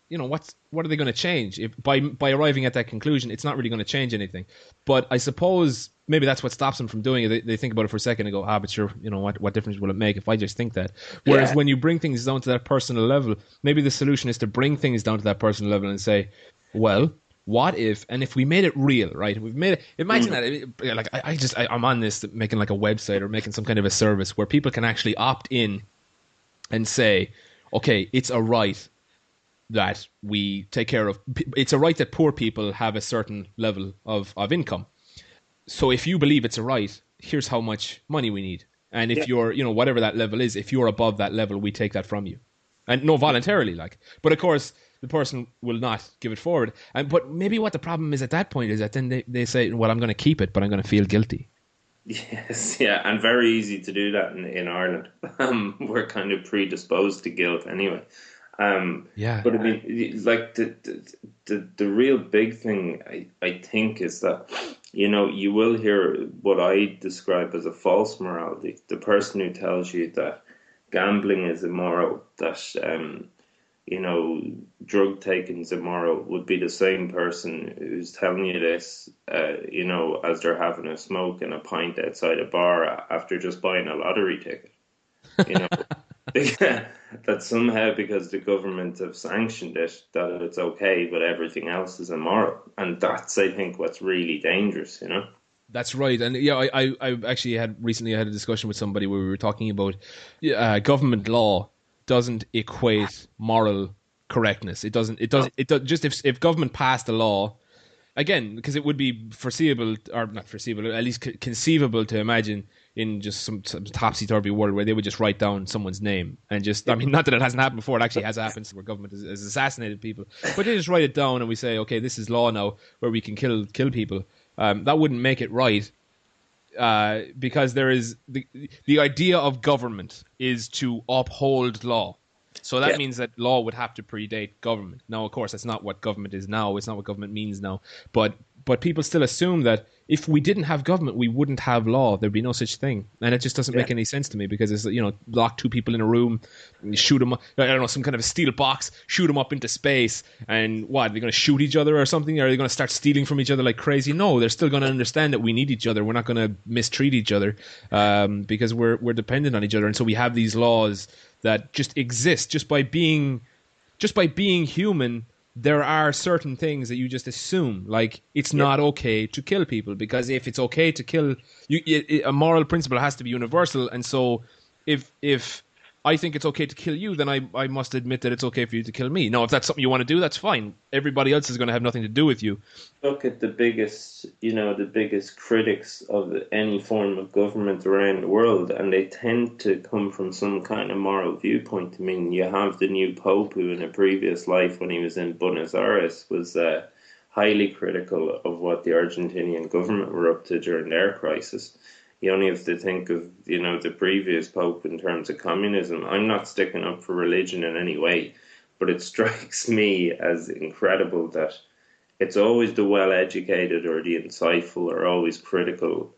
what are they going to change? If by arriving at that conclusion, it's not really going to change anything. But I suppose maybe that's what stops them from doing it. They think about it for a second and go, but sure, what difference will it make if I just think that? Whereas when you bring things down to that personal level, maybe the solution is to bring things down to that personal level and say, well, what if, and if we made it real, right? We've made it. Imagine that. Like I'm on this making like a website or making some kind of a service where people can actually opt in and say, okay, it's a right that we take care of. It's a right that poor people have a certain level of income. So if you believe it's a right, here's how much money we need. And if you're, whatever that level is, if you're above that level, we take that from you. And no, voluntarily, like. But of course, the person will not give it forward. But maybe what the problem is at that point is that then they say, well, I'm going to keep it, but I'm going to feel guilty. Yes, yeah, and very easy to do that in Ireland. We're kind of predisposed to guilt anyway. But I mean, like the real big thing I think is that, you will hear what I describe as a false morality. The person who tells you that gambling is immoral, that drug taking is immoral, would be the same person who's telling you this, as they're having a smoke and a pint outside a bar after just buying a lottery ticket. That somehow, because the government have sanctioned it, that it's okay, but everything else is immoral. And that's, I think, what's really dangerous, That's right. And I actually had a discussion with somebody where we were talking about government law doesn't equate moral correctness. It doesn't. Just if government passed a law, again, because it would be foreseeable, or not foreseeable, at least conceivable to imagine in just some topsy-turvy world where they would just write down someone's name and just, I mean, not that it hasn't happened before, it actually has happened where government has assassinated people, but they just write it down and we say, okay, this is law now where we can kill people. That wouldn't make it right. because there is the idea of government is to uphold law. So that means that law would have to predate government. Now, of course, that's not what government is now. It's not what government means now. But people still assume that if we didn't have government, we wouldn't have law. There'd be no such thing. And it just doesn't make any sense to me, because it's, lock two people in a room, shoot them, I don't know, some kind of a steel box, shoot them up into space. And what, are they going to shoot each other or something? Or are they going to start stealing from each other like crazy? No, they're still going to understand that we need each other. We're not going to mistreat each other because we're dependent on each other. And so we have these laws that just exist just by being human. There are certain things that you just assume, like it's not okay to kill people, because if it's okay to kill you, a moral principle has to be universal. And so if I think it's okay to kill you, then I must admit that it's okay for you to kill me. Now, if that's something you want to do, that's fine. Everybody else is going to have nothing to do with you. Look at the biggest critics of any form of government around the world, and they tend to come from some kind of moral viewpoint. I mean, you have the new Pope, who in a previous life, when he was in Buenos Aires, was highly critical of what the Argentinian government were up to during their crisis. You only have to think of, the previous Pope in terms of communism. I'm not sticking up for religion in any way, but it strikes me as incredible that it's always the well-educated or the insightful are always critical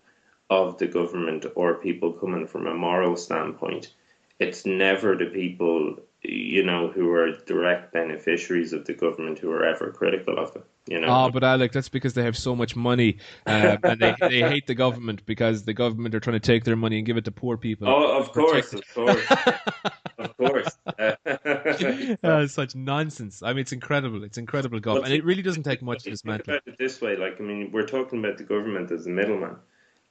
of the government or people coming from a moral standpoint. It's never the people, who are direct beneficiaries of the government who are ever critical of them. Oh, but Alec, that's because they have so much money, and they hate the government because the government are trying to take their money and give it to poor people. Oh, of course. Of course. Such nonsense. I mean, it's incredible. It's incredible, Gov, and it really doesn't take much to dismantle. Think about it this way, we're talking about the government as a middleman.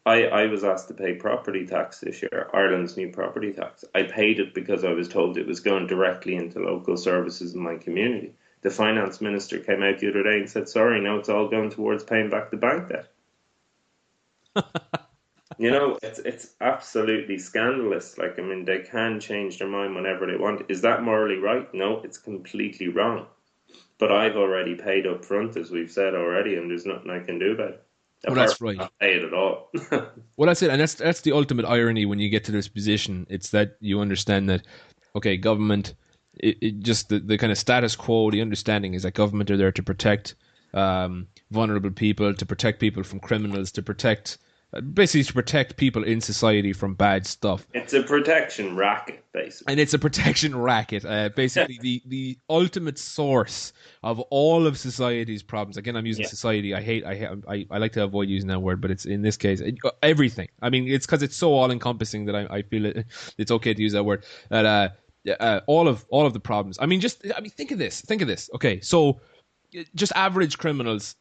I was asked to pay property tax this year, Ireland's new property tax. I paid it because I was told it was going directly into local services in my community. The finance minister came out the other day and said, sorry, now it's all going towards paying back the bank debt. It's absolutely scandalous. They can change their mind whenever they want. Is that morally right? No, it's completely wrong. But I've already paid up front, as we've said already, and there's nothing I can do about it. Well, that's right. Not pay it at all. Well, that's it, and that's the ultimate irony when you get to this position. It's that you understand that, okay, government, it just the kind of status quo. The understanding is that government are there to protect vulnerable people, to protect people from criminals, to protect people in society from bad stuff. It's a protection racket, basically. And it's a protection racket. Basically, the ultimate source of all of society's problems. Again, I'm using society. I like to avoid using that word, but it's in this case everything. I mean, it's because it's so all encompassing that I feel it's okay to use that word. That all of the problems. Think of this. Okay, so just average criminals.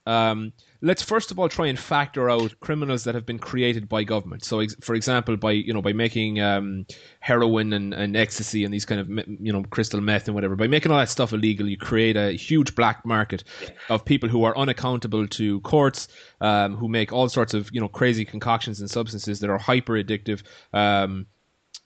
Let's first of all try and factor out criminals that have been created by government. So, for example, by making heroin and ecstasy and these kind of crystal meth and whatever, by making all that stuff illegal, you create a huge black market of people who are unaccountable to courts, who make all sorts of crazy concoctions and substances that are hyper addictive.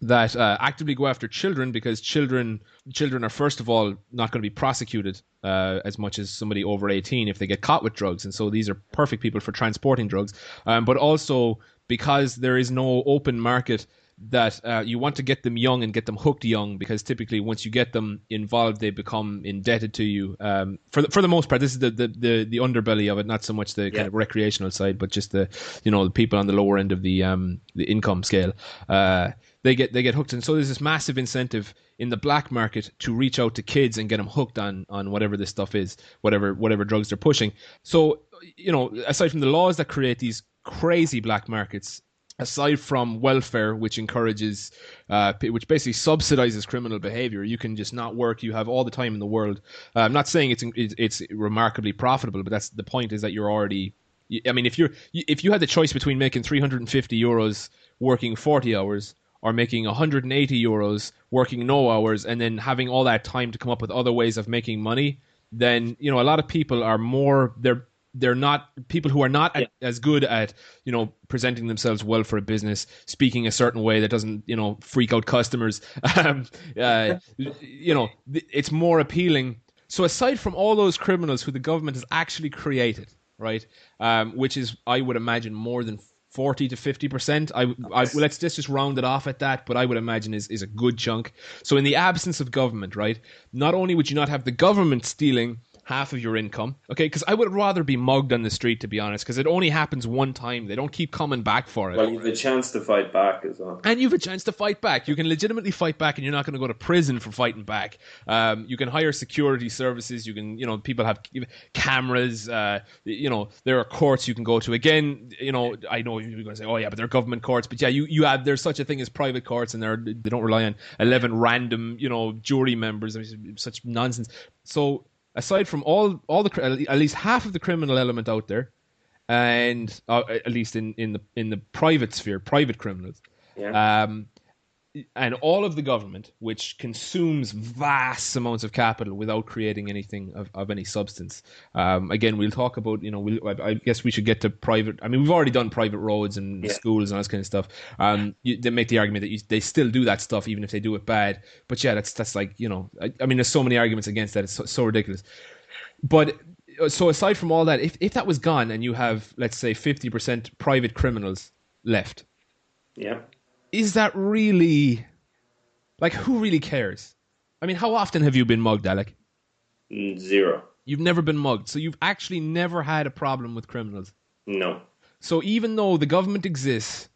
That actively go after children, because children are first of all not going to be prosecuted as much as somebody over 18 if they get caught with drugs, and so these are perfect people for transporting drugs. But also because there is no open market, that you want to get them young and get them hooked young, because typically once you get them involved, they become indebted to you. For the most part, this is the underbelly of it, not so much the kind of recreational side, but just the the people on the lower end of the income scale. They get hooked, and so there's this massive incentive in the black market to reach out to kids and get them hooked on whatever this stuff is, whatever drugs they're pushing. So aside from the laws that create these crazy black markets, aside from welfare, which encourages, which basically subsidizes criminal behavior, you can just not work. You have all the time in the world. I'm not saying it's remarkably profitable, but that's the point. Is that you're already. I mean, if you had the choice between making 350 euros working 40 hours, or making 180 euros working no hours, and then having all that time to come up with other ways of making money, then a lot of people are more they're not people who are not as good at presenting themselves well for a business, speaking a certain way that doesn't freak out customers. It's more appealing. So aside from all those criminals who the government has actually created, right, which is, I would imagine, more than 40 to 50%. Let's just round it off at that, but I would imagine is a good chunk. So in the absence of government, right, not only would you not have the government stealing half of your income, okay, because I would rather be mugged on the street, to be honest, because it only happens one time. They don't keep coming back for it. Well, you have a chance to fight back as well. And you have a chance to fight back. You can legitimately fight back, and you're not going to go to prison for fighting back. You can hire security services. You can, people have cameras. There are courts you can go to. Again, I know you're going to say, oh yeah, but they're government courts. But yeah, there's such a thing as private courts, and they don't rely on 11 random, jury members. I mean, such nonsense. So aside from all at least half of the criminal element out there, and at least in the private sphere, private criminals, and all of the government, which consumes vast amounts of capital without creating anything of any substance. Again, we'll talk about, I guess we should get to private. I mean, we've already done private roads and schools and all this kind of stuff. They make the argument that they still do that stuff even if they do it bad. But yeah, that's like, I mean, there's so many arguments against that. It's so ridiculous. But so aside from all that, if that was gone and you have, let's say, 50% private criminals left. Yeah. Is that really, like, who really cares? I mean, how often have you been mugged, Alec? Zero. You've never been mugged, so you've actually never had a problem with criminals. No. So even though the government exists,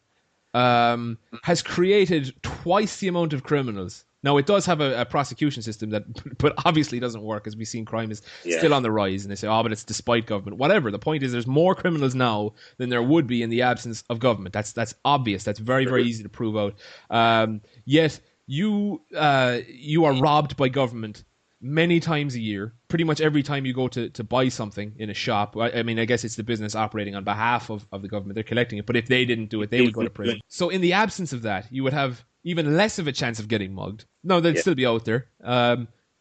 has created twice the amount of criminals. Now, it does have a prosecution system but obviously doesn't work, as we've seen crime is still on the rise. And they say, but it's despite government. Whatever. The point is there's more criminals now than there would be in the absence of government. That's obvious. That's very, very easy to prove out. Yet you are robbed by government many times a year. Pretty much every time you go to buy something in a shop. I mean, I guess it's the business operating on behalf of the government. They're collecting it. But if they didn't do it, they would go to prison. So in the absence of that, you would have even less of a chance of getting mugged. No, they'd still be out there.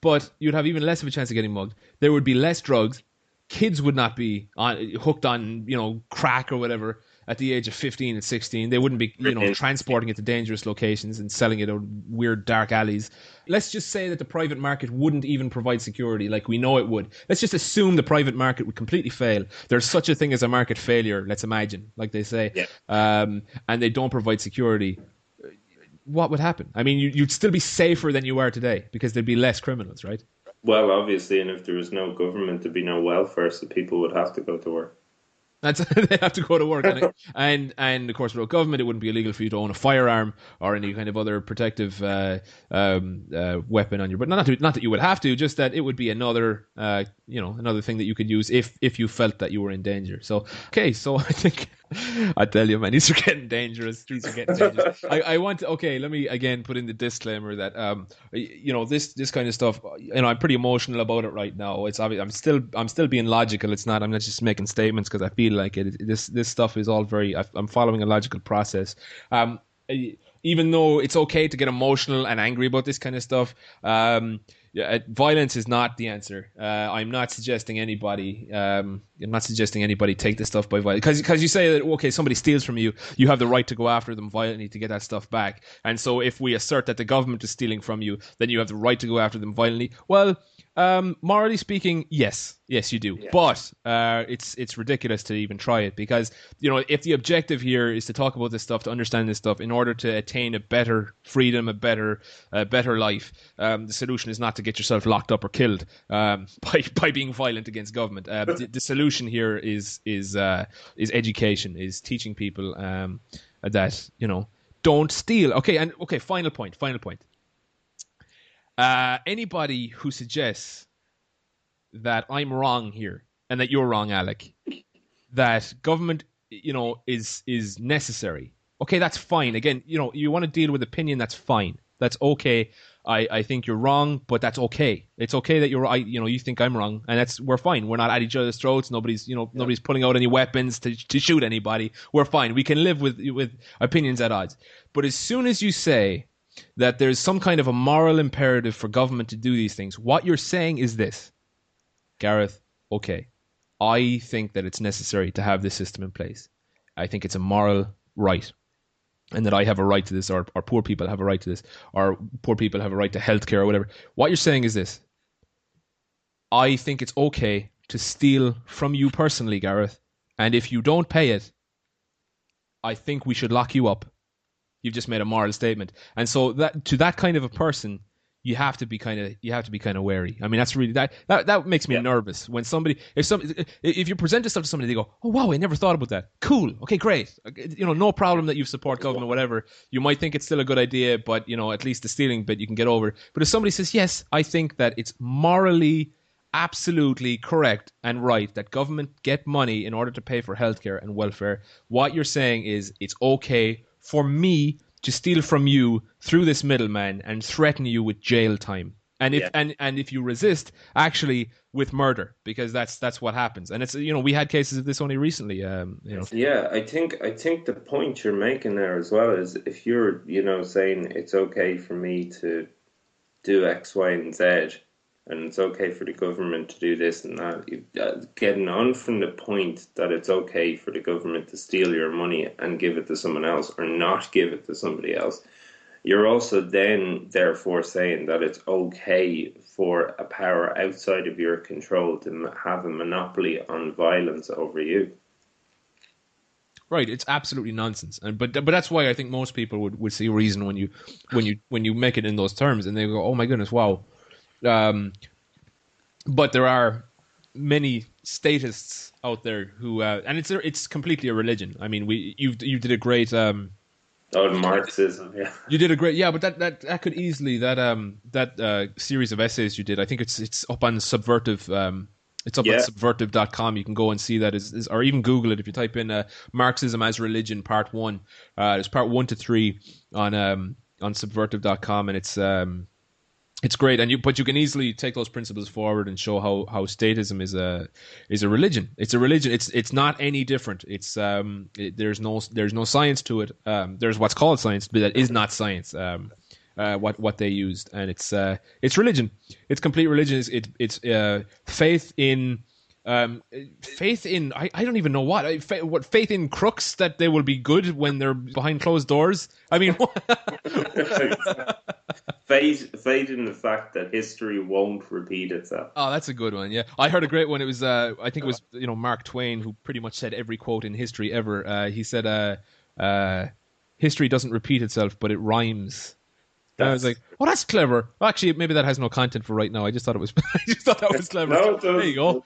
But you'd have even less of a chance of getting mugged. There would be less drugs. Kids would not be hooked on, crack or whatever at the age of 15 and 16. They wouldn't be, transporting it to dangerous locations and selling it in weird dark alleys. Let's just say that the private market wouldn't even provide security like we know it would. Let's just assume the private market would completely fail. There's such a thing as a market failure, let's imagine, like they say. Yeah. And they don't provide security. What would happen? I mean, you'd still be safer than you are today because there'd be less criminals, right? Well, obviously, and if there was no government, there'd be no welfare, so people would have to go to work. They have to go to work, and of course, without government, it wouldn't be illegal for you to own a firearm or any kind of other protective weapon on you. But not that you would have to, just that it would be another another thing that you could use if you felt that you were in danger. So I think I tell you, man, these are getting dangerous. These are getting dangerous. Let me again put in the disclaimer that this kind of stuff. I'm pretty emotional about it right now. It's obvious. I'm still being logical. I'm not just making statements because I feel like it. This stuff is all I'm following a logical process. Even though it's okay to get emotional and angry about this kind of stuff, violence is not the answer. I'm not suggesting anybody. Take this stuff by violence because you say that okay, somebody steals from you, you have the right to go after them violently to get that stuff back. And so if we assert that the government is stealing from you, then you have the right to go after them violently. Well, morally speaking, yes, you do. Yeah. But it's ridiculous to even try it because if the objective here is to talk about this stuff, to understand this stuff, in order to attain a better freedom, a better life, the solution is not to get yourself locked up or killed by being violent against government. The solution here is education, is teaching people that don't steal. Okay. Final point. Anybody who suggests that I'm wrong here and that you're wrong, Alec, that government, is necessary. Okay, that's fine. Again, you want to deal with opinion, that's fine. That's okay. I think you're wrong, but that's okay. It's okay that you're right. You think I'm wrong, and we're fine. We're not at each other's throats. Nobody's pulling out any weapons to shoot anybody. We're fine. We can live with opinions at odds. But as soon as you say that there's some kind of a moral imperative for government to do these things, what you're saying is this, Gareth, okay, I think that it's necessary to have this system in place. I think it's a moral right. And that I have a right to this, or poor people have a right to this, or poor people have a right to healthcare or whatever. What you're saying is this. I think it's okay to steal from you personally, Gareth. And if you don't pay it, I think we should lock you up. You've just made a moral statement. And so that to that kind of a person, you have to be kind of wary. I mean, that's really that makes me nervous when somebody if you present this stuff to somebody, they go, oh wow, I never thought about that. Cool, okay, great. No problem that you support government, whatever. You might think it's still a good idea, but at least the stealing bit you can get over. But if somebody says, yes, I think that it's morally absolutely correct and right that government get money in order to pay for healthcare and welfare, what you're saying is it's okay for me to steal from you through this middleman and threaten you with jail time. And if and if you resist, actually with murder, because that's what happens. And it's we had cases of this only recently. Yeah, I think the point you're making there as well is if you're saying it's okay for me to do X, Y, and Z, and it's okay for the government to do this and that, getting on from the point that it's okay for the government to steal your money and give it to someone else or not give it to somebody else, you're also then therefore saying that it's okay for a power outside of your control to have a monopoly on violence over you. Right, it's absolutely nonsense, but that's why I think most people would see reason when you make it in those terms, and they go, "Oh my goodness, wow." But there are many statists out there who, and it's completely a religion. I mean, you did a great. Marxism, yeah. You did a great, but that could easily that series of essays you did. I think it's up on Subvertive. It's up on subvertive.com. You can go and see that or even Google it if you type in Marxism as Religion Part 1. There's Part 1 to 3 on subvertive.com, and it's great, but you can easily take those principles forward and show how statism is a religion. It's a religion. It's not any different. It's there's no science to it. There's what's called science, but that is not science. What they used, and it's religion. It's complete religion. It's faith in. Faith in I don't even know what faith in crooks that they will be good when they're behind closed doors. I mean, faith in the fact that history won't repeat itself. Oh, that's a good one. Yeah, I heard a great one. It was I think it was Mark Twain who pretty much said every quote in history ever. He said history doesn't repeat itself, but it rhymes. And I was like, "Oh, that's clever." Well, actually, maybe that has no content for right now. I just thought it was. I just thought that was clever. No, there you go.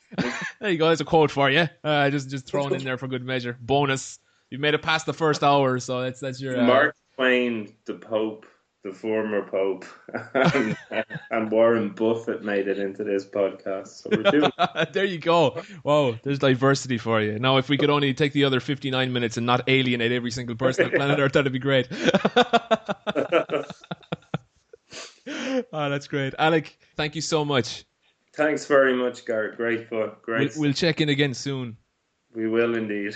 There you go. There's a quote for you. Just thrown in there for good measure. Bonus. You've made it past the first hour, so that's your. Mark Twain, the Pope, the former Pope, and Warren Buffett made it into this podcast. So we're doing. There you go. Wow, there's diversity for you. Now, if we could only take the other 59 minutes and not alienate every single person on planet Earth, that'd be great. Oh, that's great. Alec, thank you so much. Thanks very much, Gareth. Great fun. Great. We'll check in again soon. We will indeed.